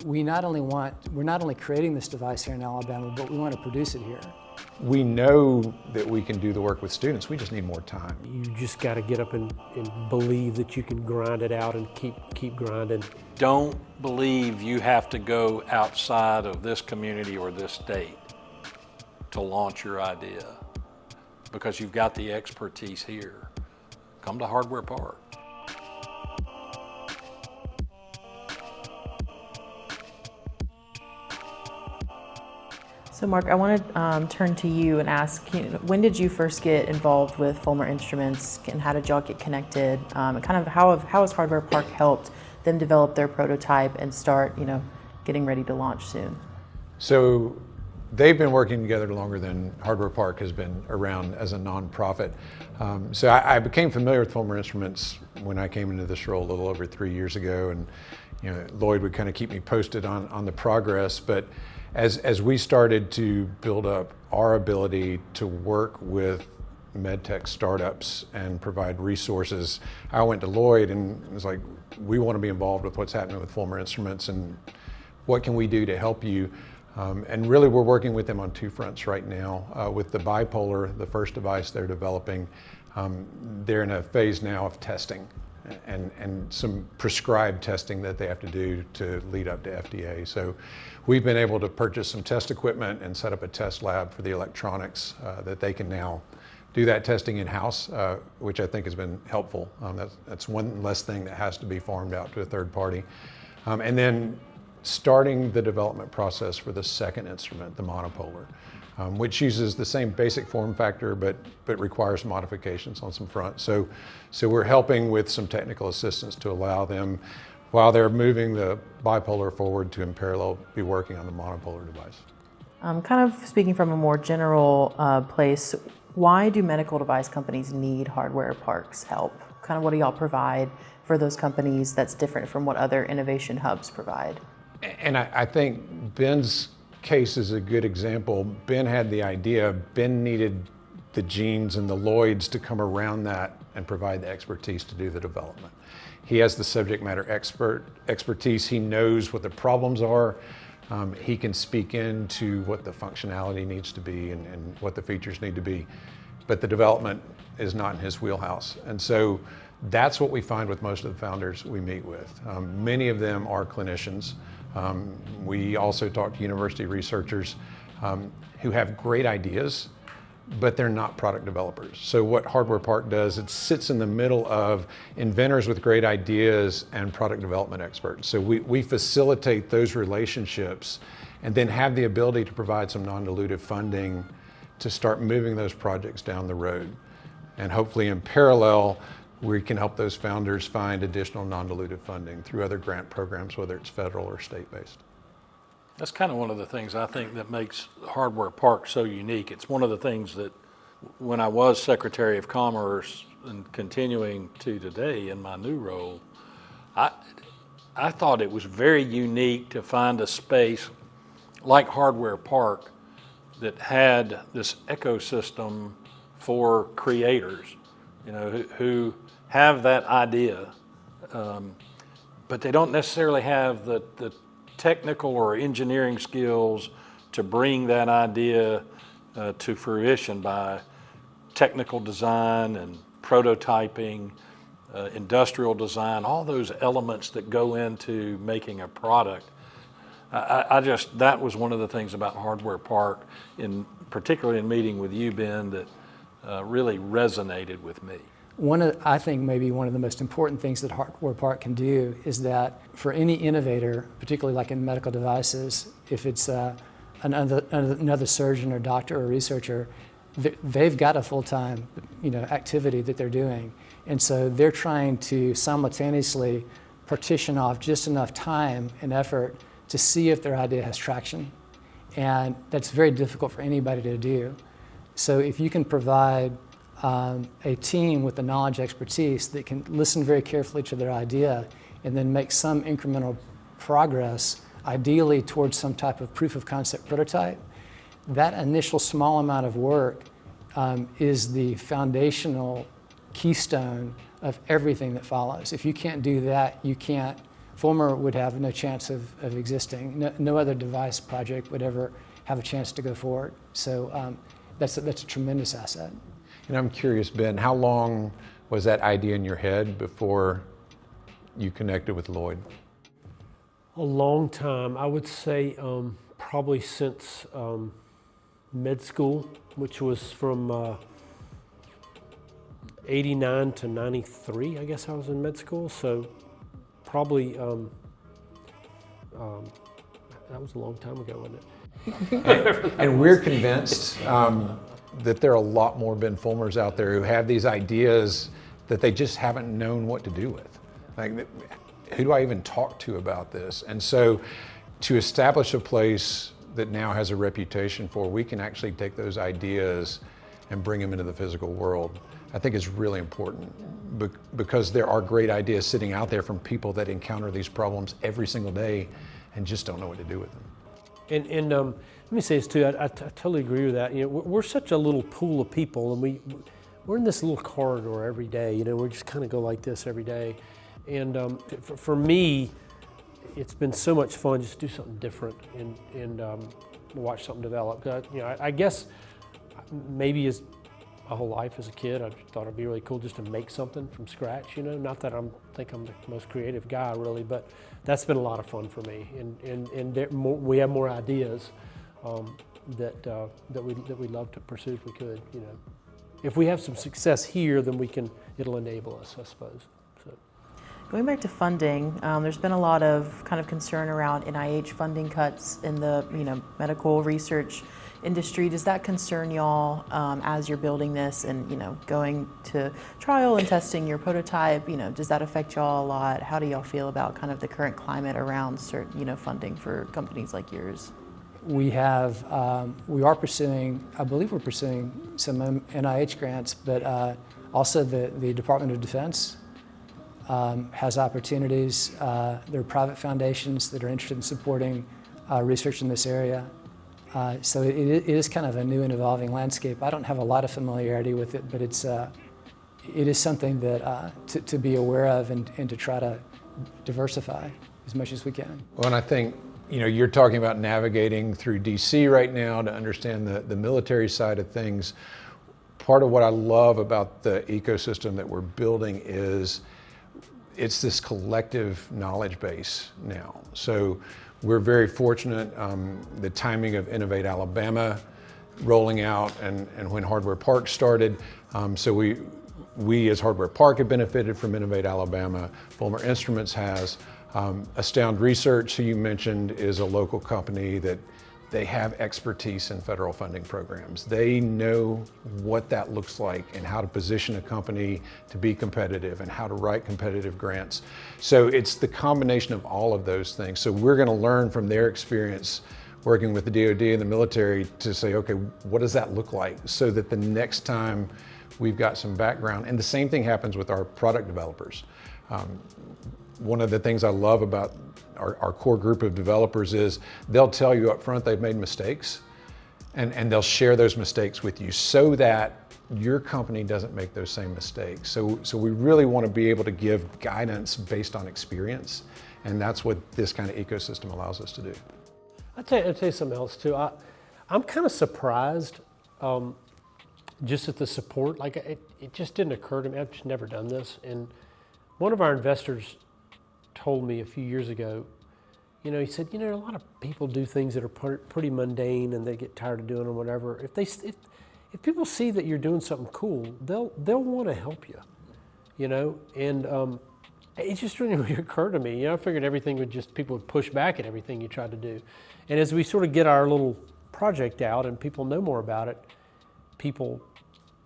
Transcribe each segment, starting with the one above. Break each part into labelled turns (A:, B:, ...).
A: we're not only creating this device here in Alabama, but we want to produce it here.
B: We know that we can do the work with students, we just need more time.
C: You just got to get up and believe that you can grind it out and keep grinding.
D: Don't believe you have to go outside of this community or this state to launch your idea, because you've got the expertise here. Come to Hardware Park.
E: So Mark, I want to turn to you and ask, when did you first get involved with Fulmer Instruments, and how did y'all get connected? And kind of how has Hardware Park helped them develop their prototype and start, getting ready to launch soon?
B: So they've been working together longer than Hardware Park has been around as a nonprofit. So I became familiar with Fulmer Instruments when I came into this role a little over 3 years ago, and Lloyd would kind of keep me posted on the progress. But as we started to build up our ability to work with medtech startups and provide resources, I went to Lloyd and was like, we want to be involved with what's happening with Fulmer Instruments, and what can we do to help you? And really we're working with them on two fronts right now. With the bipolar, the first device they're developing, they're in a phase now of testing and some prescribed testing that they have to do to lead up to FDA. So we've been able to purchase some test equipment and set up a test lab for the electronics that they can now do that testing in-house, which I think has been helpful. That's one less thing that has to be farmed out to a third party. And then starting the development process for the second instrument, the monopolar, which uses the same basic form factor but requires modifications on some fronts. So we're helping with some technical assistance to allow them, while they're moving the bipolar forward, to in parallel be working on the monopolar device.
E: Kind of speaking from a more general place, why do medical device companies need Hardware Park's help? Kind of what do y'all provide for those companies that's different from what other innovation hubs provide?
B: And I think Ben's case is a good example. Ben had the idea. Ben needed the genes and the Lloyds to come around that and provide the expertise to do the development. He has the subject matter expertise. He knows what the problems are. He can speak into what the functionality needs to be and what the features need to be. But the development is not in his wheelhouse. And so that's what we find with most of the founders we meet with. Many of them are clinicians. We also talk to university researchers who have great ideas, but they're not product developers. So what Hardware Park does, it sits in the middle of inventors with great ideas and product development experts. So we facilitate those relationships and then have the ability to provide some non-dilutive funding to start moving those projects down the road. And hopefully in parallel, we can help those founders find additional non-dilutive funding through other grant programs, whether it's federal or state-based.
D: That's kind of one of the things I think that makes Hardware Park so unique. It's one of the things that when I was Secretary of Commerce and continuing to today in my new role, I thought it was very unique to find a space like Hardware Park that had this ecosystem for creators, who have that idea, but they don't necessarily have the technical or engineering skills to bring that idea to fruition by technical design and prototyping, industrial design, all those elements that go into making a product. That was one of the things about Hardware Park, particularly in meeting with you, Ben, that really resonated with me.
A: I think maybe one of the most important things that Hardware Park can do is that for any innovator, particularly like in medical devices, if it's another surgeon or doctor or researcher, they've got a full-time activity that they're doing. And so they're trying to simultaneously partition off just enough time and effort to see if their idea has traction. And that's very difficult for anybody to do. So if you can provide a team with the knowledge expertise that can listen very carefully to their idea and then make some incremental progress, ideally towards some type of proof of concept prototype, that initial small amount of work is the foundational keystone of everything that follows. If you can't do that, you can't Fulmer would have no chance of existing. No other device project would ever have a chance to go forward. So that's a tremendous asset.
B: And I'm curious, Ben, how long was that idea in your head before you connected with Lloyd?
C: A long time, I would say probably since med school, which was from 89 to 93, I guess I was in med school. So probably, that was a long time ago, wasn't it?
B: And we're convinced that there are a lot more Ben Fulmers out there who have these ideas that they just haven't known what to do with. Like, who do I even talk to about this? And so to establish a place that now has a reputation for, we can actually take those ideas and bring them into the physical world, I think is really important, because there are great ideas sitting out there from people that encounter these problems every single day and just don't know what to do with them.
C: And let me say this too, I totally agree with that. You know, we're such a little pool of people, and we're in this little corridor every day. You know, we just kind of go like this every day. And for me, it's been so much fun just to do something different and watch something develop. You know, I guess maybe as my whole life as a kid, I thought it'd be really cool just to make something from scratch. You know, not that I think I'm the most creative guy really, but that's been a lot of fun for me. And we have more ideas that we'd love to pursue if we could. You know, if we have some success here, then it'll enable us, I suppose. So.
E: Going back to funding, there's been a lot of kind of concern around NIH funding cuts in the medical research industry. Does that concern y'all as you're building this and going to trial and testing your prototype? Does that affect y'all a lot? How do y'all feel about kind of the current climate around certain funding for companies like yours?
A: We are pursuing, I believe we're pursuing some NIH grants, but also the Department of Defense has opportunities. There are private foundations that are interested in supporting research in this area. So it is kind of a new and evolving landscape. I don't have a lot of familiarity with it, but it is something that to be aware of and to try to diversify as much as we can.
B: Well, and I think you're talking about navigating through DC right now to understand the military side of things. Part of what I love about the ecosystem that we're building is it's this collective knowledge base now. So we're very fortunate, the timing of Innovate Alabama rolling out and when Hardware Park started. So we as Hardware Park have benefited from Innovate Alabama. Fulmer Instruments has. Astound Research, who you mentioned, is a local company that they have expertise in federal funding programs. They know what that looks like and how to position a company to be competitive and how to write competitive grants. So it's the combination of all of those things. So we're going to learn from their experience working with the DoD and the military to say, okay, what does that look like? So that the next time we've got some background, and the same thing happens with our product developers. One of the things I love about our core group of developers is they'll tell you up front they've made mistakes and they'll share those mistakes with you so that your company doesn't make those same mistakes. So we really want to be able to give guidance based on experience, and that's what this kind of ecosystem allows us to do.
C: I'll tell you something else too. I'm kind of surprised just at the support. Like it just didn't occur to me. I've just never done this. And one of our investors told me a few years ago, he said, a lot of people do things that are pretty mundane and they get tired of doing them, whatever. If people see that you're doing something cool, they'll want to help you, and it just didn't really occur to me. I figured people would push back at everything you tried to do. And as we sort of get our little project out and people know more about it, people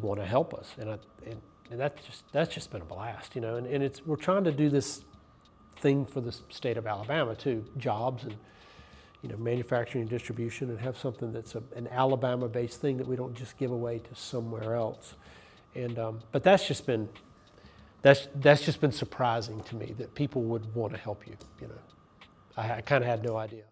C: want to help us. And that's just been a blast, and we're trying to do this thing for the state of Alabama too, jobs and manufacturing and distribution, and have something that's an Alabama-based thing that we don't just give away to somewhere else. And but that's just been surprising to me that people would want to help you. I kind of had no idea.